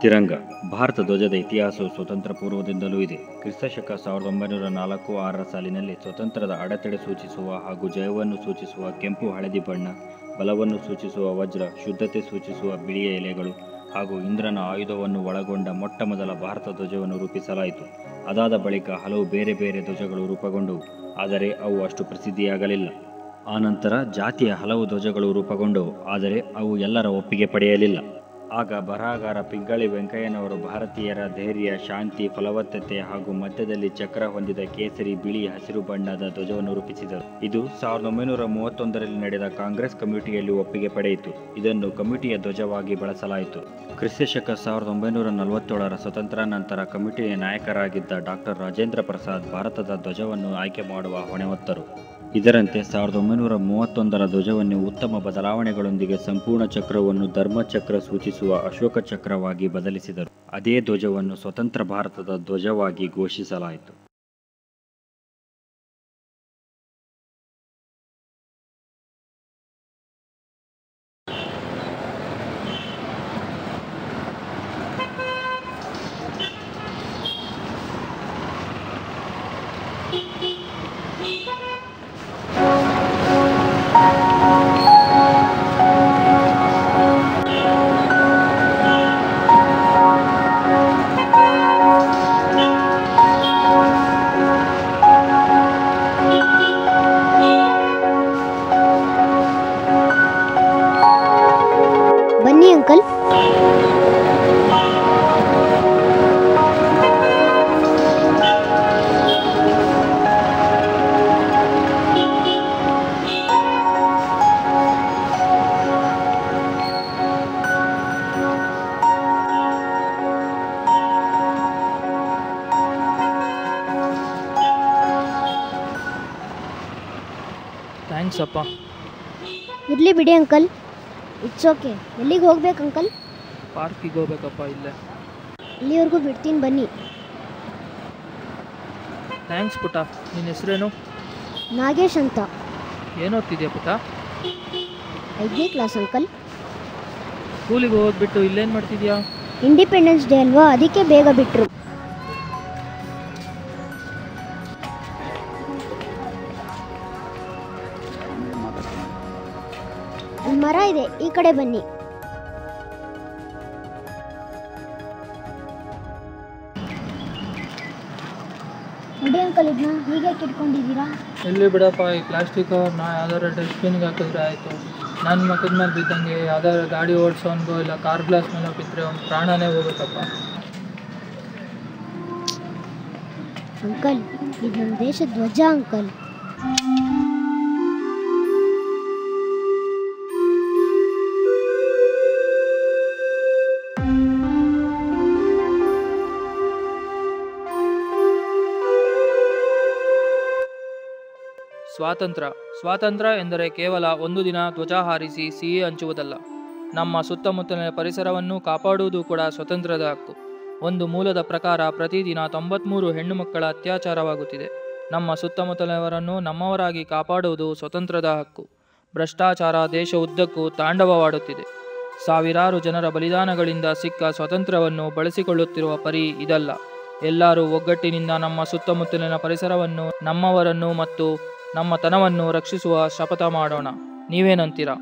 ತಿರಂಗ ಭಾರತ ಧ್ವಜದ ಇತಿಹಾಸವು ಸ್ವತಂತ್ರ ಪೂರ್ವದಿಂದಲೂ ಇದೆ. ಕ್ರಿಸ್ತಶಕ 1904-6 ಸಾಲಿನಲ್ಲಿ ಸ್ವತಂತ್ರದ ಅಡೆತಡೆ ಸೂಚಿಸುವ ಹಾಗೂ ಜಯವನ್ನು ಸೂಚಿಸುವ ಕೆಂಪು ಹಳದಿ ಬಣ್ಣ, ಬಲವನ್ನು ಸೂಚಿಸುವ ವಜ್ರ, ಶುದ್ಧತೆ ಸೂಚಿಸುವ ಬಿಳಿಯ ಎಲೆಗಳು ಹಾಗೂ ಇಂದ್ರನ ಆಯುಧವನ್ನು ಒಳಗೊಂಡ ಮೊಟ್ಟಮೊದಲ ಭಾರತ ಧ್ವಜವನ್ನು ರೂಪಿಸಲಾಯಿತು. ಅದಾದ ಬಳಿಕ ಹಲವು ಬೇರೆ ಬೇರೆ ಧ್ವಜಗಳು ರೂಪುಗೊಂಡವು, ಆದರೆ ಅವು ಅಷ್ಟು ಪ್ರಸಿದ್ಧಿಯಾಗಲಿಲ್ಲ. ಆನಂತರ ಜಾತಿಯ ಹಲವು ಧ್ವಜಗಳು ರೂಪುಗೊಂಡವು, ಆದರೆ ಅವು ಎಲ್ಲರ ಒಪ್ಪಿಗೆ ಪಡೆಯಲಿಲ್ಲ. ಆಗ ಬರಹಗಾರ ಪಿಂಗಳಿ ವೆಂಕಯ್ಯನವರು ಭಾರತೀಯರ ಧೈರ್ಯ, ಶಾಂತಿ, ಫಲವತ್ತತೆ ಹಾಗೂ ಮಧ್ಯದಲ್ಲಿ ಚಕ್ರ ಹೊಂದಿದ ಕೇಸರಿ, ಬಿಳಿ, ಹಸಿರು ಬಣ್ಣದ ಧ್ವಜವನ್ನು ರೂಪಿಸಿದರು. ಇದು 1931ರಲ್ಲಿ ನಡೆದ ಕಾಂಗ್ರೆಸ್ ಕಮಿಟಿಯಲ್ಲಿ ಒಪ್ಪಿಗೆ ಪಡೆಯಿತು. ಇದನ್ನು ಕಮಿಟಿಯ ಧ್ವಜವಾಗಿ ಬಳಸಲಾಯಿತು. ಕ್ರಿಸ್ತಶಕ 1947ರ ಸ್ವತಂತ್ರಾನಂತರ ಕಮಿಟಿಯ ನಾಯಕರಾಗಿದ್ದ ಡಾಕ್ಟರ್ ರಾಜೇಂದ್ರ ಪ್ರಸಾದ್ ಭಾರತದ ಧ್ವಜವನ್ನು ಆಯ್ಕೆ ಮಾಡುವ ಹೊಣೆ ಹೊತ್ತರು. ಇದರಂತೆ 1931ರ ಧ್ವಜವನ್ನು ಉತ್ತಮ ಬದಲಾವಣೆಗಳೊಂದಿಗೆ ಸಂಪೂರ್ಣ ಚಕ್ರವನ್ನು ಧರ್ಮಚಕ್ರ ಸೂಚಿಸುವ ಅಶೋಕ ಚಕ್ರವಾಗಿ ಬದಲಿಸಿದರು. ಅದೇ ಧ್ವಜವನ್ನು ಸ್ವತಂತ್ರ ಭಾರತದ ಧ್ವಜವಾಗಿ ಘೋಷಿಸಲಾಯಿತು. ಬನ್ನಿ ಅಂಕಲ್. ಥ್ಯಾಂಕ್ಸ್ ಅಪ್ಪ. ಇರ್ಲಿ ಬಿಡಿ ಅಂಕಲ್, ಇಟ್ಸ್ ಓಕೆ. ಎಲ್ಲಿಗೆ ಹೋಗ್ಬೇಕು ಅಂಕಲ್? ಪಾರ್ಕಿಗೆ ಹೋಗ್ಬೇಕಪ್ಪ. ಇಲ್ಲೇ ಅಲ್ಲಿವರೆಗೂ ಬಿಡ್ತೀನಿ, ಬನ್ನಿ. ಥ್ಯಾಂಕ್ಸ್ ಪುಟ. ನಿನ್ನ ಹೆಸರೇನು? ನಾಗೇಶ್ ಅಂತ. ಏನೋಗ್ತಿದ್ಯಾ ಪುಟ? 5ನೇ ಕ್ಲಾಸ್ ಅಂಕಲ್. ಸ್ಕೂಲಿಗೆ ಹೋಗ್ಬಿಟ್ಟು ಇಲ್ಲೇನು ಮಾಡ್ತಿದ್ಯಾ? ಇಂಡಿಪೆಂಡೆನ್ಸ್ ಡೇ ಅಲ್ವಾ, ಅದಕ್ಕೆ ಬೇಗ ಬಿಟ್ಟರು. ಅಲ್ಲಿ ಮರ ಇದೆ, ಈ ಕಡೆ ಬನ್ನಿ. ನೋಡಿ ಅಂಕಲ್, ಇದನ್ನ ಹೀಗೆ ಇಟ್ಕೊಂಡಿದ್ದೀರಾ? ಎಲ್ಲಿ ಬಿಡಪ್ಪ, ಈ ಪ್ಲಾಸ್ಟಿಕ್ ಕವರ್ನ ಯಾವ್ದಾದ್ರು ಡಸ್ಟ್ಬಿನ್ಗೆ ಹಾಕಿದ್ರೆ ಆಯಿತು. ನನ್ನ ಮಕ್ಕದ ಮೇಲೆ ಬಿದ್ದಂಗೆ ಯಾವ್ದಾದ್ರು ಗಾಡಿ ಓಡಿಸೋನ್ಗೋ ಇಲ್ಲ ಕಾರ್ ಗ್ಲಾಸ್ ಮೇಲೆ ಬಿದ್ದರೆ ಒಂದು ಪ್ರಾಣನೇ ಹೋಗುತ್ತಪ್ಪ. ಅಂಕಲ್, ಇದು ನಮ್ಮ ದೇಶದ ಧ್ವಜ ಅಂಕಲ್. ಸ್ವಾತಂತ್ರ್ಯ ಎಂದರೆ ಕೇವಲ ಒಂದು ದಿನ ಧ್ವಜ ಹಾರಿಸಿ ಸಿಹಿ ಹಂಚುವುದಲ್ಲ. ನಮ್ಮ ಸುತ್ತಮುತ್ತಲಿನ ಪರಿಸರವನ್ನು ಕಾಪಾಡುವುದು ಕೂಡ ಸ್ವತಂತ್ರದ ಹಕ್ಕು. ಒಂದು ಮೂಲದ ಪ್ರಕಾರ ಪ್ರತಿದಿನ 93 ಹೆಣ್ಣು ಮಕ್ಕಳ ಅತ್ಯಾಚಾರವಾಗುತ್ತಿದೆ. ನಮ್ಮ ಸುತ್ತಮುತ್ತಲಿನವರನ್ನು ನಮ್ಮವರಾಗಿ ಕಾಪಾಡುವುದು ಸ್ವತಂತ್ರದ ಹಕ್ಕು. ಭ್ರಷ್ಟಾಚಾರ ದೇಶ ಉದ್ದಕ್ಕೂ ತಾಂಡವವಾಡುತ್ತಿದೆ. ಸಾವಿರಾರು ಜನರ ಬಲಿದಾನಗಳಿಂದ ಸಿಕ್ಕ ಸ್ವಾತಂತ್ರ್ಯವನ್ನು ಬಳಸಿಕೊಳ್ಳುತ್ತಿರುವ ಪರಿ ಇದಲ್ಲ. ಎಲ್ಲರೂ ಒಗ್ಗಟ್ಟಿನಿಂದ ನಮ್ಮ ಸುತ್ತಮುತ್ತಲಿನ ಪರಿಸರವನ್ನು, ನಮ್ಮವರನ್ನು ಮತ್ತು ನಮ್ಮ ತನವನ್ನು ರಕ್ಷಿಸುವ ಶಪಥ ಮಾಡೋಣ. ನೀವೇನಂತೀರಾ?